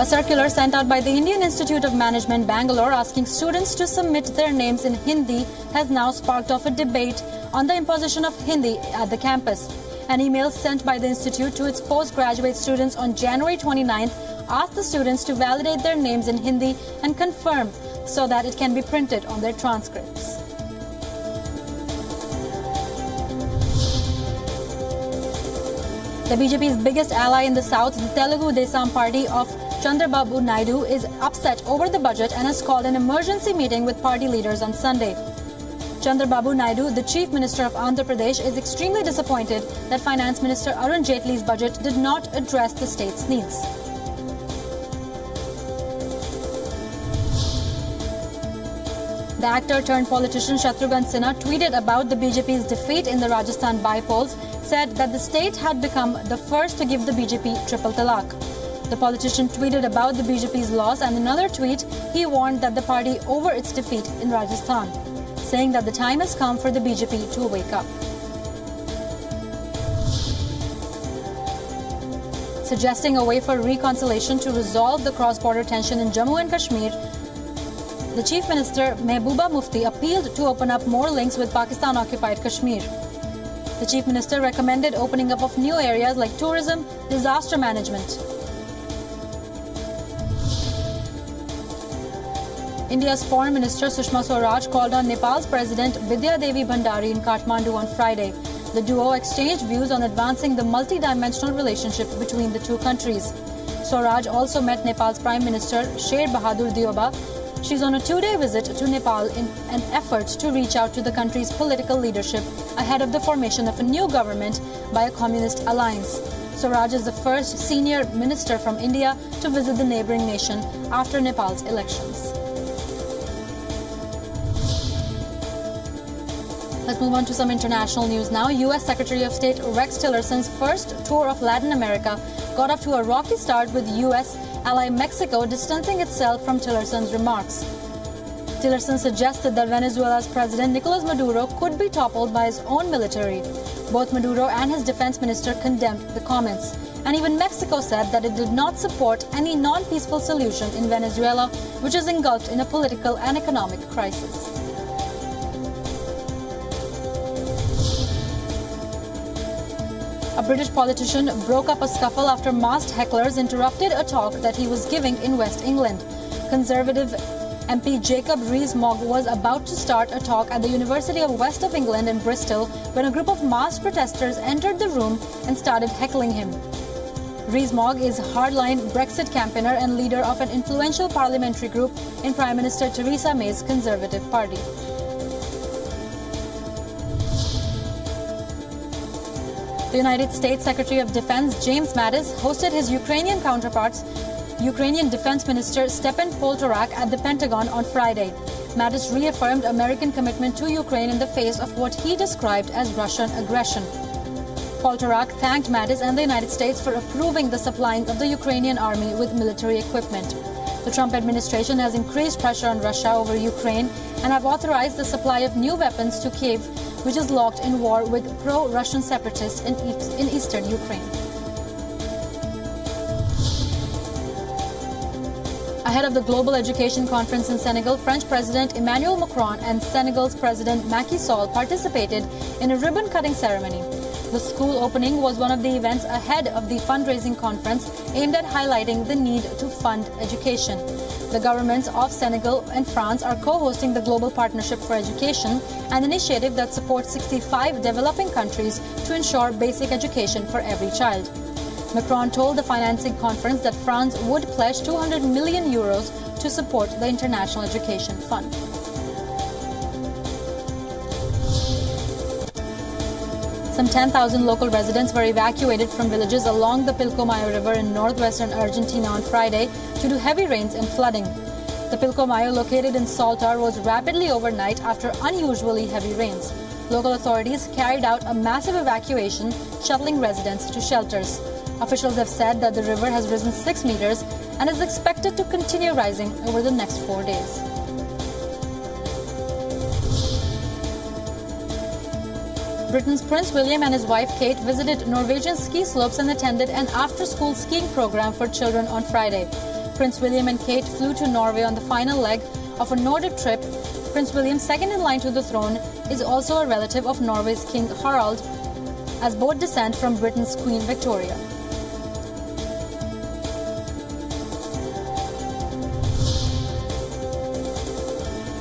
A circular sent out by the Indian Institute of Management, Bangalore, asking students to submit their names in Hindi has now sparked off a debate on the imposition of Hindi at the campus. An email sent by the institute to its postgraduate students on January 29th asked the students to validate their names in Hindi and confirm so that it can be printed on their transcripts. The BJP's biggest ally in the south, the Telugu Desam party of Chandrababu Naidu, is upset over the budget and has called an emergency meeting with party leaders on Sunday. Chandrababu Naidu, the Chief Minister of Andhra Pradesh, is extremely disappointed that Finance Minister Arun Jaitley's budget did not address the state's needs. The actor-turned-politician Shatrughan Sinha tweeted about the BJP's defeat in the Rajasthan by-polls, said that the state had become the first to give the BJP triple talaq. The politician tweeted about the BJP's loss, and in another tweet, he warned that the party over its defeat in Rajasthan, saying that the time has come for the BJP to wake up. Suggesting a way for reconciliation to resolve the cross-border tension in Jammu and Kashmir, the Chief Minister Mehbooba Mufti appealed to open up more links with Pakistan-occupied Kashmir. The Chief Minister recommended opening up of new areas like tourism, disaster management. India's Foreign Minister Sushma Swaraj called on Nepal's President Vidya Devi Bhandari in Kathmandu on Friday. The duo exchanged views on advancing the multi-dimensional relationship between the two countries. Swaraj also met Nepal's Prime Minister Sher Bahadur Deoba. She's on a two-day visit to Nepal in an effort to reach out to the country's political leadership ahead of the formation of a new government by a communist alliance. Swaraj is the first senior minister from India to visit the neighboring nation after Nepal's elections. Let's move on to some international news now. U.S. Secretary of State Rex Tillerson's first tour of Latin America got off to a rocky start, with U.S. ally Mexico distancing itself from Tillerson's remarks. Tillerson suggested that Venezuela's President Nicolas Maduro could be toppled by his own military. Both Maduro and his defense minister condemned the comments. And even Mexico said that it did not support any non-peaceful solution in Venezuela, which is engulfed in a political and economic crisis. A British politician broke up a scuffle after masked hecklers interrupted a talk that he was giving in West England. Conservative MP Jacob Rees-Mogg was about to start a talk at the University of West of England in Bristol when a group of masked protesters entered the room and started heckling him. Rees-Mogg is a hardline Brexit campaigner and leader of an influential parliamentary group in Prime Minister Theresa May's Conservative Party. The United States Secretary of Defense James Mattis hosted his Ukrainian counterparts, Ukrainian Defense Minister Stepan Poltorak, at the Pentagon on Friday. Mattis reaffirmed American commitment to Ukraine in the face of what he described as Russian aggression. Poltorak thanked Mattis and the United States for approving the supplying of the Ukrainian army with military equipment. The Trump administration has increased pressure on Russia over Ukraine and have authorized the supply of new weapons to Kyiv, which is locked in war with pro-Russian separatists in eastern Ukraine. Ahead of the Global Education Conference in Senegal, French President Emmanuel Macron and Senegal's President Macky Sall participated in a ribbon-cutting ceremony. The school opening was one of the events ahead of the fundraising conference aimed at highlighting the need to fund education. The governments of Senegal and France are co-hosting the Global Partnership for Education, an initiative that supports 65 developing countries to ensure basic education for every child. Macron told the financing conference that France would pledge 200 million euros to support the International Education Fund. Some 10,000 local residents were evacuated from villages along the Pilcomayo River in northwestern Argentina on Friday due to heavy rains and flooding. The Pilcomayo, located in Salta, rose rapidly overnight after unusually heavy rains. Local authorities carried out a massive evacuation, shuttling residents to shelters. Officials have said that the river has risen 6 meters and is expected to continue rising over the next 4 days. Britain's Prince William and his wife Kate visited Norwegian ski slopes and attended an after-school skiing program for children on Friday. Prince William and Kate flew to Norway on the final leg of a Nordic trip. Prince William, second in line to the throne, is also a relative of Norway's King Harald, as both descend from Britain's Queen Victoria.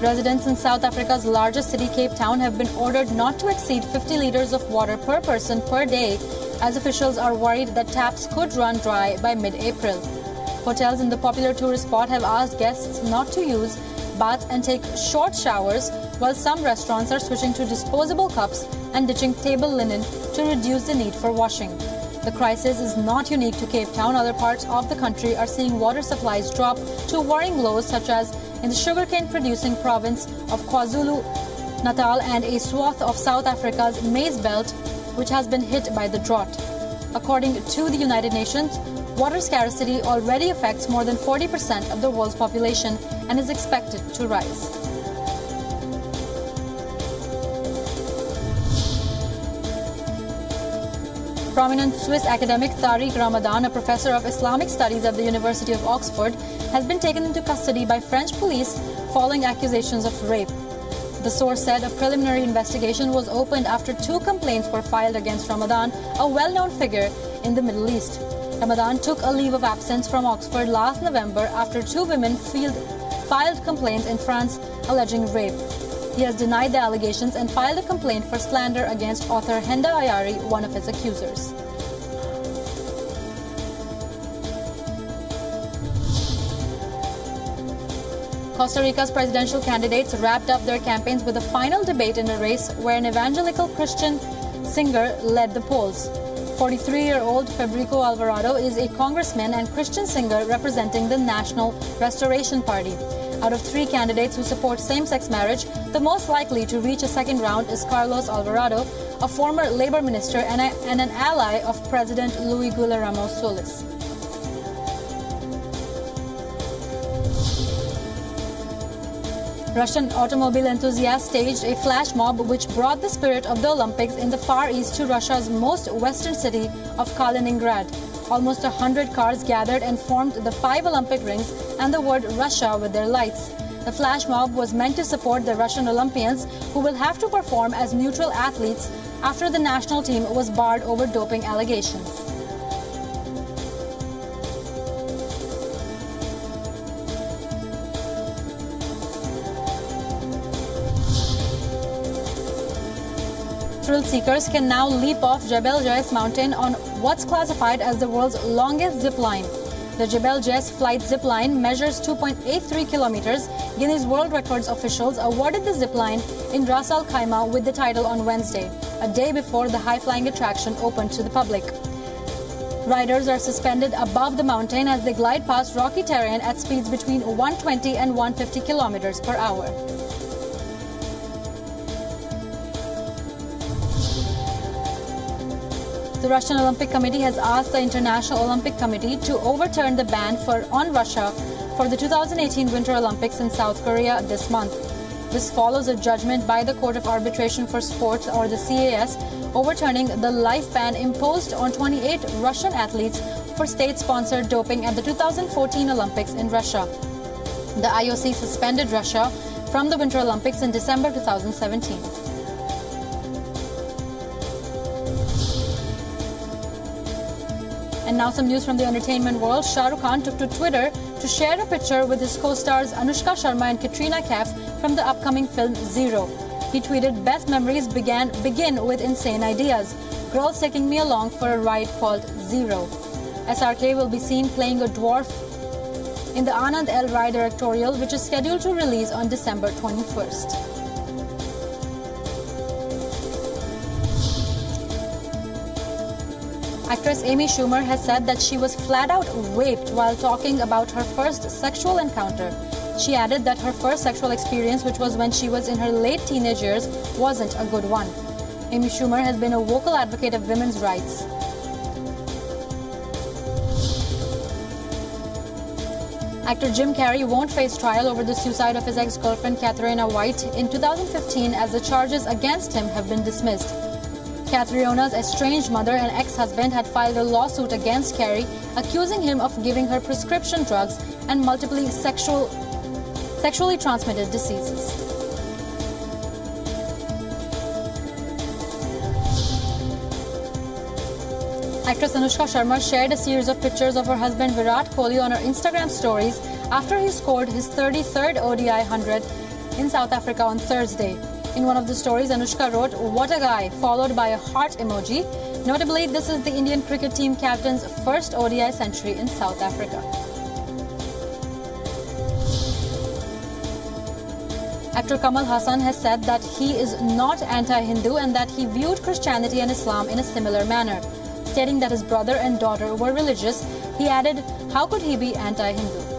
Residents in South Africa's largest city, Cape Town, have been ordered not to exceed 50 litres of water per person per day, as officials are worried that taps could run dry by mid-April. Hotels in the popular tourist spot have asked guests not to use baths and take short showers, while some restaurants are switching to disposable cups and ditching table linen to reduce the need for washing. The crisis is not unique to Cape Town. Other parts of the country are seeing water supplies drop to worrying lows, such as in the sugarcane-producing province of KwaZulu-Natal and a swath of South Africa's maize belt, which has been hit by the drought. According to the United Nations, water scarcity already affects more than 40% of the world's population and is expected to rise. Prominent Swiss academic Tariq Ramadan, a professor of Islamic studies at the University of Oxford, has been taken into custody by French police following accusations of rape. The source said a preliminary investigation was opened after 2 complaints were filed against Ramadan, a well-known figure in the Middle East. Ramadan took a leave of absence from Oxford last November after 2 women filed complaints in France alleging rape. He has denied the allegations and filed a complaint for slander against author Henda Ayari, one of his accusers. Costa Rica's presidential candidates wrapped up their campaigns with a final debate in a race where an evangelical Christian singer led the polls. 43-year-old Federico Alvarado is a congressman and Christian singer representing the National Restoration Party. Out of 3 candidates who support same-sex marriage, the most likely to reach a second round is Carlos Alvarado, a former labor minister and an ally of President Luis Guillermo Solís. Russian automobile enthusiasts staged a flash mob which brought the spirit of the Olympics in the Far East to Russia's most western city of Kaliningrad. Almost 100 cars gathered and formed the 5 Olympic rings and the word Russia with their lights. The flash mob was meant to support the Russian Olympians, who will have to perform as neutral athletes after the national team was barred over doping allegations. Thrill seekers can now leap off Jebel Jais mountain on what's classified as the world's longest zip line. The Jebel Jais flight zip line measures 2.83 kilometers. Guinness World Records officials awarded the zip line in Ras Al Khaimah with the title on Wednesday, a day before the high-flying attraction opened to the public. Riders are suspended above the mountain as they glide past rocky terrain at speeds between 120 and 150 kilometers per hour. The Russian Olympic Committee has asked the International Olympic Committee to overturn the ban on Russia for the 2018 Winter Olympics in South Korea this month. This follows a judgment by the Court of Arbitration for Sports, or the CAS, overturning the life ban imposed on 28 Russian athletes for state-sponsored doping at the 2014 Olympics in Russia. The IOC suspended Russia from the Winter Olympics in December 2017. And now some news from the entertainment world. Shah Rukh Khan took to Twitter to share a picture with his co-stars Anushka Sharma and Katrina Kaif from the upcoming film Zero. He tweeted, "Best memories begin with insane ideas. Girls taking me along for a ride called Zero." SRK will be seen playing a dwarf in the Anand L. Rai directorial, which is scheduled to release on December 21st. Actress Amy Schumer has said that she was flat out raped while talking about her first sexual encounter. She added that her first sexual experience, which was when she was in her late teenage years, wasn't a good one. Amy Schumer has been a vocal advocate of women's rights. Actor Jim Carrey won't face trial over the suicide of his ex-girlfriend Katharina White in 2015 as the charges against him have been dismissed. Catriona's estranged mother and ex-husband had filed a lawsuit against Carey, accusing him of giving her prescription drugs and multiple sexually transmitted diseases. Actress Anushka Sharma shared a series of pictures of her husband Virat Kohli on her Instagram stories after he scored his 33rd ODI 100 in South Africa on Thursday. In one of the stories, Anushka wrote, "What a guy," followed by a heart emoji. Notably, this is the Indian cricket team captain's first ODI century in South Africa. Actor Kamal Hassan has said that he is not anti-Hindu and that he viewed Christianity and Islam in a similar manner. Stating that his brother and daughter were religious, he added, "How could he be anti-Hindu?"